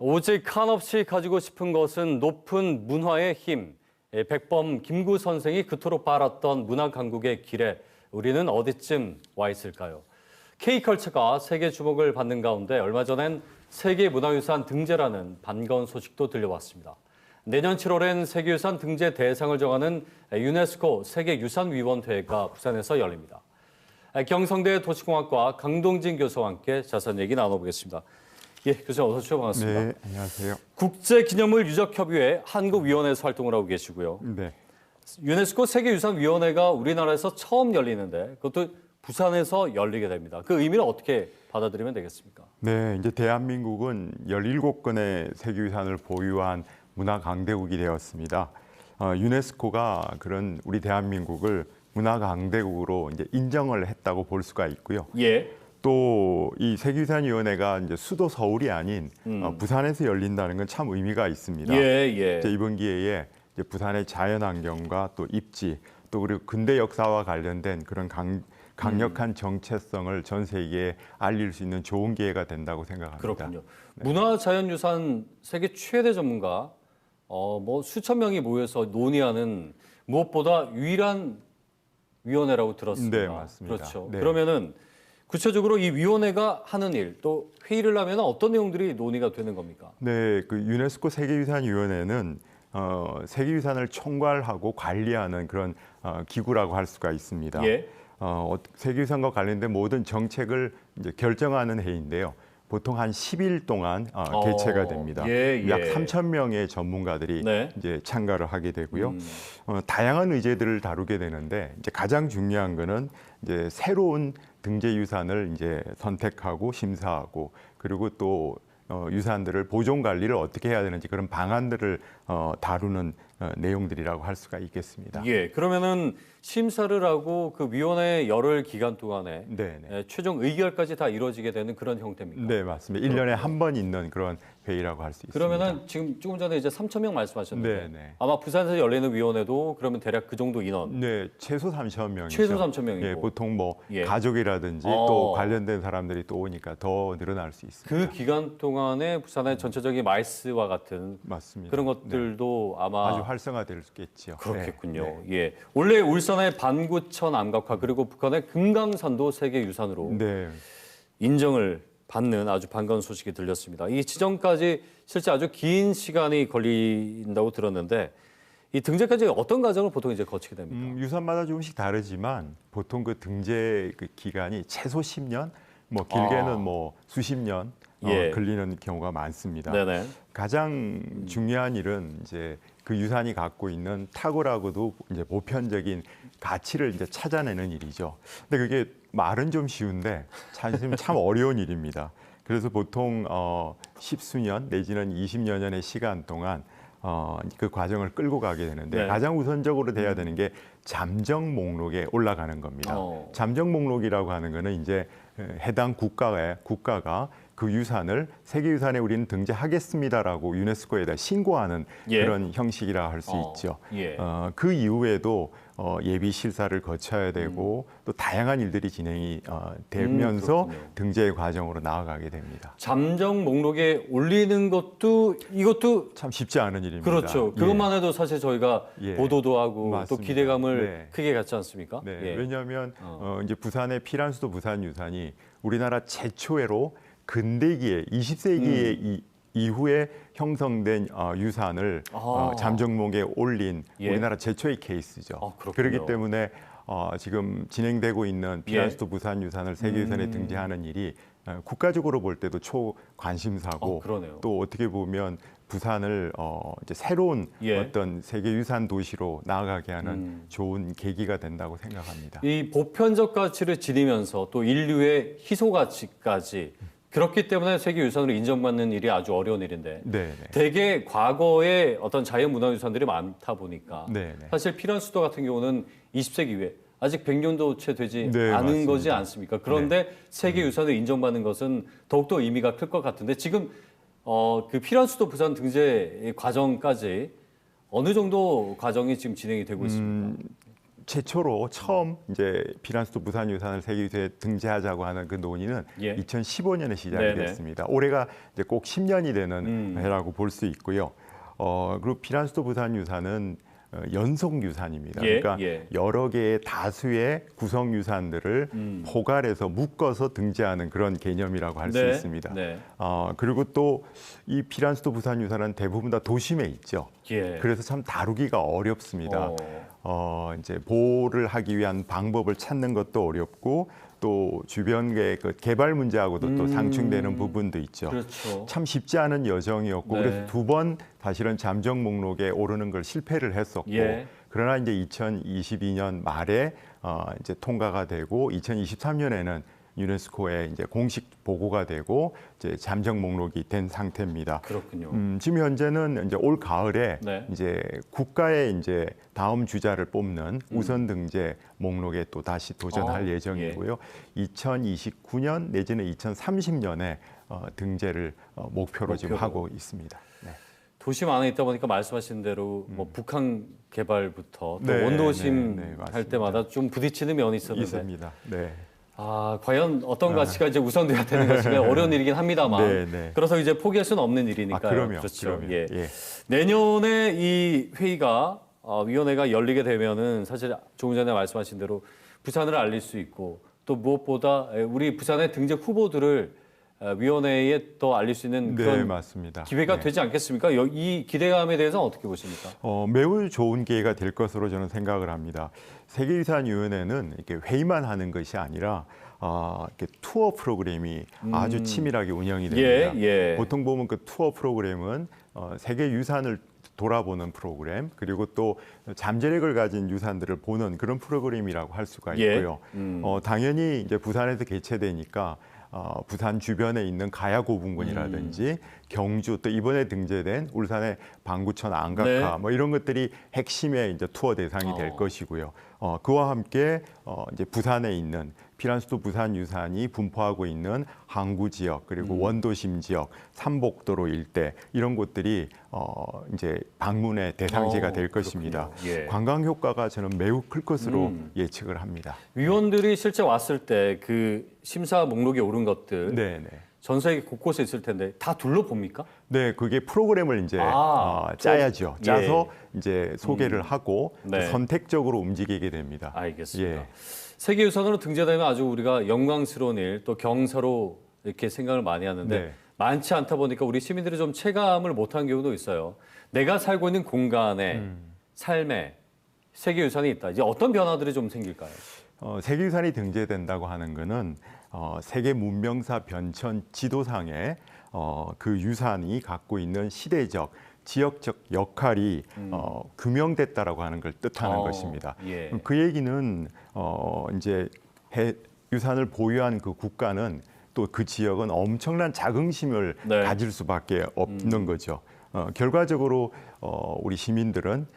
오직 한없이 가지고 싶은 것은 높은 문화의 힘. 백범 김구 선생이 그토록 바랐던 문화 강국의 길에 우리는 어디쯤 와 있을까요? K컬처가 세계 주목을 받는 가운데 얼마 전엔 세계문화유산 등재라는 반가운 소식도 들려왔습니다. 내년 7월엔 세계유산 등재 대상을 정하는 유네스코 세계유산위원회가 부산에서 열립니다. 경성대 도시공학과 강동진 교수와 함께 자세한 얘기 나눠보겠습니다. 예, 교수님 어서 오십시오. 반갑습니다. 네, 안녕하세요. 국제기념물 유적협의회 한국위원회에서 활동을 하고 계시고요. 네. 유네스코 세계유산위원회가 우리나라에서 처음 열리는데 그것도 부산에서 열리게 됩니다. 그 의미를 어떻게 받아들이면 되겠습니까? 네, 이제 대한민국은 17건의 세계유산을 보유한 문화 강대국이 되었습니다. 유네스코가 그런 우리 대한민국을 문화 강대국으로 이제 인정을 했다고 볼 수가 있고요. 예. 또 이 세계유산위원회가 이제 수도 서울이 아닌 부산에서 열린다는 건 참 의미가 있습니다. 예, 예. 이제 이번 기회에 이제 부산의 자연환경과 또 입지 또 그리고 근대 역사와 관련된 그런 강력한 정체성을 전 세계에 알릴 수 있는 좋은 기회가 된다고 생각합니다. 그렇군요. 문화자연유산 세계 최대 전문가 뭐 수천 명이 모여서 논의하는 무엇보다 유일한 위원회라고 들었습니다. 네, 맞습니다. 그렇죠. 네. 그러면은 구체적으로 이 위원회가 하는 일, 또 회의를 하면 어떤 내용들이 논의가 되는 겁니까? 네, 그 유네스코 세계유산위원회는 세계유산을 총괄하고 관리하는 그런 기구라고 할 수가 있습니다. 예. 세계유산과 관련된 모든 정책을 이제 결정하는 회의인데요. 보통 한 10일 동안 개최가 됩니다. 예, 예. 약 3천 명의 전문가들이 네. 이제 참가를 하게 되고요. 다양한 의제들을 다루게 되는데 이제 가장 중요한 거는 이제 새로운 등재 유산을 이제 선택하고 심사하고 그리고 또 유산들을 보존 관리를 어떻게 해야 되는지 그런 방안들을 다루는 내용들이라고 할 수가 있겠습니다. 예. 그러면은 심사를 하고 그 위원회 열흘 기간 동안에 네. 최종 의결까지 다 이루어지게 되는 그런 형태입니까? 네, 맞습니다. 1년에 한 번 있는 그런 회의라고 할 수 있습니다. 그러면은 지금 조금 전에 이제 3천 명 말씀하셨는데 네. 아마 부산에서 열리는 위원회도 그러면 대략 그 정도 인원. 네, 최소 3천 명이죠. 최소 3천 명이고. 예, 보통 뭐 예. 가족이라든지 또 관련된 사람들이 또 오니까 더 늘어날 수 있습니다. 그 기간 동안에 부산의 전체적인 마이스와 같은 맞습니다. 그런 것들도 아마 아주 활성화될 수 있겠죠. 그렇겠군요. 네. 예. 원래 울산의 반구천 암각화 그리고 북한의 금강산도 세계 유산으로 네. 인정을 받는 아주 반가운 소식이 들렸습니다. 이 지정까지 실제 아주 긴 시간이 걸린다고 들었는데 이 등재까지 어떤 과정을 보통 이제 거치게 됩니까? 유산마다 조금씩 다르지만 보통 그 등재 그 기간이 최소 10년, 뭐 길게는 뭐 수십 년 예. 걸리는 경우가 많습니다. 네네. 가장 중요한 일은 이제 그 유산이 갖고 있는 탁월하고도 이제 보편적인 가치를 이제 찾아내는 일이죠. 근데 그게 말은 좀 쉬운데 참 어려운 일입니다. 그래서 보통 십수년 내지는 20여 년의 시간 동안 그 과정을 끌고 가게 되는데 네. 가장 우선적으로 돼야 되는 게 잠정 목록에 올라가는 겁니다. 잠정 목록이라고 하는 거는 이제 해당 국가가 그 유산을 세계유산에 우리는 등재하겠습니다라고 유네스코에다 신고하는 예. 그런 형식이라 할 수 있죠. 예. 그 이후에도 예비 실사를 거쳐야 되고 또 다양한 일들이 진행이 되면서 그렇군요. 등재 과정으로 나아가게 됩니다. 잠정 목록에 올리는 것도 이것도 참 쉽지 않은 일입니다. 그렇죠. 예. 그것만 해도 사실 저희가 예. 보도도 하고 또 맞습니다. 기대감을 네. 크게 갖지 않습니까? 네, 예. 왜냐하면 이제 부산의 피란수도 부산유산이 우리나라 최초로 근대기에 20세기에 이후에 형성된 유산을 잠정목에 올린 예. 우리나라 최초의 케이스죠. 그렇군요. 그렇기 때문에 지금 진행되고 있는 피란수도 부산유산을 세계유산에 등재하는 일이 국가적으로 볼 때도 초관심사고 그러네요. 또 어떻게 보면 부산을 이제 새로운 예. 어떤 세계유산 도시로 나아가게 하는 좋은 계기가 된다고 생각합니다. 이 보편적 가치를 지니면서 또 인류의 희소 가치까지 그렇기 때문에 세계유산으로 인정받는 일이 아주 어려운 일인데 네. 대개 과거에 어떤 자연문화유산들이 많다 보니까 네. 사실 피란수도 같은 경우는 20세기 이후에 아직 100년도 채 되지 네, 않은 맞습니다. 거지 않습니까? 그런데 세계유산으로 인정받는 것은 더욱더 의미가 클 것 같은데 지금 그 피란수도 부산 등재 과정까지 어느 정도 과정이 지금 진행이 되고 있습니까? 최초로 처음 이제 피란스도 부산유산을 세계유산에 등재하자고 하는 그 논의는 예. 2015년에 시작이 네네. 됐습니다. 올해가 이제 꼭 10년이 되는 해라고 볼 수 있고요. 그리고 피란스도 부산유산은 연속유산입니다. 예, 그러니까 예. 여러 개의 다수의 구성유산들을 포괄해서 묶어서 등재하는 그런 개념이라고 할 수 네, 있습니다. 네. 그리고 또 이 피란스도 부산유산은 대부분 다 도심에 있죠. 예. 그래서 참 다루기가 어렵습니다. 이제 보호를 하기 위한 방법을 찾는 것도 어렵고 또 주변의 그 개발 문제하고도 또 상충되는 부분도 있죠. 그렇죠. 참 쉽지 않은 여정이었고 네. 그래서 2번 사실은 잠정 목록에 오르는 걸 실패를 했었고 예. 그러나 이제 2022년 말에 이제 통과가 되고 2023년에는 유네스코에 이제 공식 보고가 되고 이제 잠정 목록이 된 상태입니다. 그렇군요. 지금 현재는 이제 올 가을에 네. 이제 국가의 이제 다음 주자를 뽑는 우선 등재 목록에 또 다시 도전할 예정이고요. 2029년 내지는 2030년에 등재를 목표로 지금 하고 있습니다. 네. 도심 안에 있다 보니까 말씀하신 대로 뭐 북한 개발부터 또 네, 원도심 네, 네, 맞습니다. 할 때마다 좀 부딪히는 면이 있었는데 있습니다. 네. 과연 어떤 가치가 이제 우선돼야 되는 것인가 어려운 일이긴 합니다만 네, 네. 그래서 이제 포기할 수는 없는 일이니까요. 그럼요. 그렇죠. 그럼요. 예. 예. 내년에 이 회의가 위원회가 열리게 되면은 사실 조금 전에 말씀하신 대로 부산을 알릴 수 있고 또 무엇보다 우리 부산의 등재 후보들을 위원회에 더 알릴 수 있는 네, 그런 맞습니다. 기회가 네. 되지 않겠습니까? 이 기대감에 대해서는 어떻게 보십니까? 매우 좋은 기회가 될 것으로 저는 생각을 합니다. 세계유산위원회는 이렇게 회의만 하는 것이 아니라 이렇게 투어 프로그램이 아주 치밀하게 운영이 됩니다. 예. 보통 보면 그 투어 프로그램은 세계 유산을 돌아보는 프로그램 그리고 또 잠재력을 가진 유산들을 보는 그런 프로그램이라고 할 수가 있고요. 당연히 이제 부산에서 개최되니까 부산 주변에 있는 가야고분군이라든지 경주 또 이번에 등재된 울산의 방구천 안각화 네. 뭐 이런 것들이 핵심의 이제 투어 대상이 될 것이고요. 그와 함께 이제 부산에 있는 피란스도 부산유산이 분포하고 있는 항구 지역 그리고 원도심 지역, 삼복도로 일대 이런 곳들이 이제 방문의 대상지가 될 것입니다. 예. 관광 효과가 저는 매우 클 것으로 예측을 합니다. 위원들이 실제 왔을 때 그 심사 목록에 오른 것들 네, 네. 전 세계 곳곳에 있을 텐데 다 둘러봅니까? 네, 그게 프로그램을 이제 아, 짜야죠. 예. 짜서 이제 소개를 하고 네. 선택적으로 움직이게 됩니다. 알겠습니다. 예. 세계유산으로 등재되면 아주 우리가 영광스러운 일, 또 경사로 이렇게 생각을 많이 하는데 네. 많지 않다 보니까 우리 시민들이 좀 체감을 못한 경우도 있어요. 내가 살고 있는 공간에 삶에 세계유산이 있다. 이제 어떤 변화들이 좀 생길까요? 세계유산이 등재된다고 하는 것은 세계 문명사 변천 지도상에 그 유산이 갖고 있는 시대적, 지역적 역할이 규명됐다라고 하는 걸 뜻하는 것입니다. 예. 그 얘기는 이제 유산을 보유한 그 국가는 또 그 지역은 엄청난 자긍심을 네. 가질 수밖에 없는 거죠. 결과적으로 우리 시민들은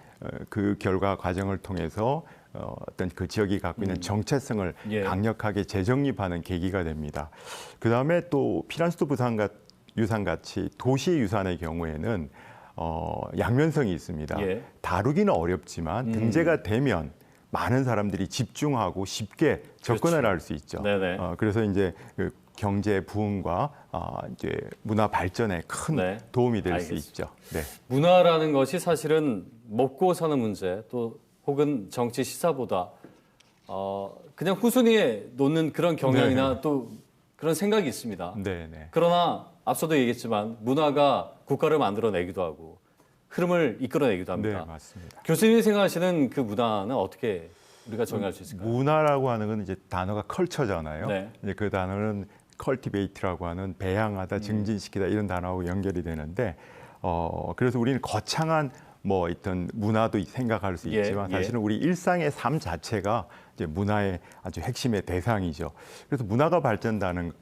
그 결과 과정을 통해서 어떤 그 지역이 갖고 있는 정체성을 예. 강력하게 재정립하는 계기가 됩니다. 그 다음에 또 피란스도 부산 유산 같이 도시 유산의 경우에는 양면성이 있습니다. 예. 다루기는 어렵지만 등재가 되면 많은 사람들이 집중하고 쉽게 접근을 할 수 있죠. 네네. 그래서 이제 그 경제 부흥과 이제 문화 발전에 큰 네. 도움이 될 수 알겠습니다. 있죠. 네. 문화라는 것이 사실은 먹고 사는 문제 또 혹은 정치 시사보다 그냥 후순위에 놓는 그런 경향이나 또 그런 생각이 있습니다. 네, 네. 그러나 앞서도 얘기했지만 문화가 국가를 만들어내기도 하고 흐름을 이끌어내기도 합니다. 네, 맞습니다. 교수님이 생각하시는 그 문화는 어떻게 우리가 정의할 수 있을까요? 문화라고 하는 건 이제 단어가 컬처잖아요. 네. 이제 그 단어는 컬티베이트라고 하는 배양하다, 증진시키다 이런 단어하고 연결이 되는데 그래서 우리는 거창한 뭐 어떤 문화도 생각할 수 예, 있지만 사실은 우리 일상의 삶 자체가 이제 문화의 아주 핵심의 대상이죠. 그래서 문화가 발전한다는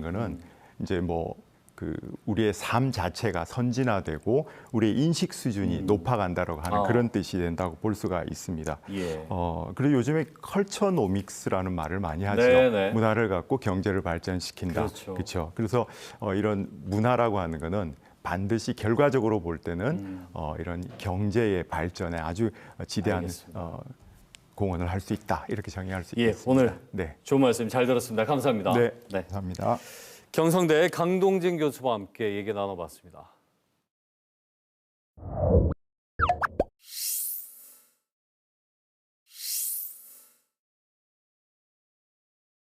거는 이제 뭐 그 우리의 삶 자체가 선진화되고 우리의 인식 수준이 높아간다고 하는 그런 뜻이 된다고 볼 수가 있습니다. 예. 그리고 요즘에 컬처노믹스라는 말을 많이 하죠. 네, 네. 문화를 갖고 경제를 발전시킨다. 그렇죠. 그렇죠. 그래서 이런 문화라고 하는 거는 반드시 결과적으로 볼 때는 이런 경제의 발전에 아주 지대한 알겠습니다. 공헌을 할 수 있다 이렇게 정의할 수 예, 있습니다. 오늘 네, 좋은 말씀 잘 들었습니다. 감사합니다. 네, 감사합니다. 경성대 강동진 교수와 함께 얘기 나눠봤습니다.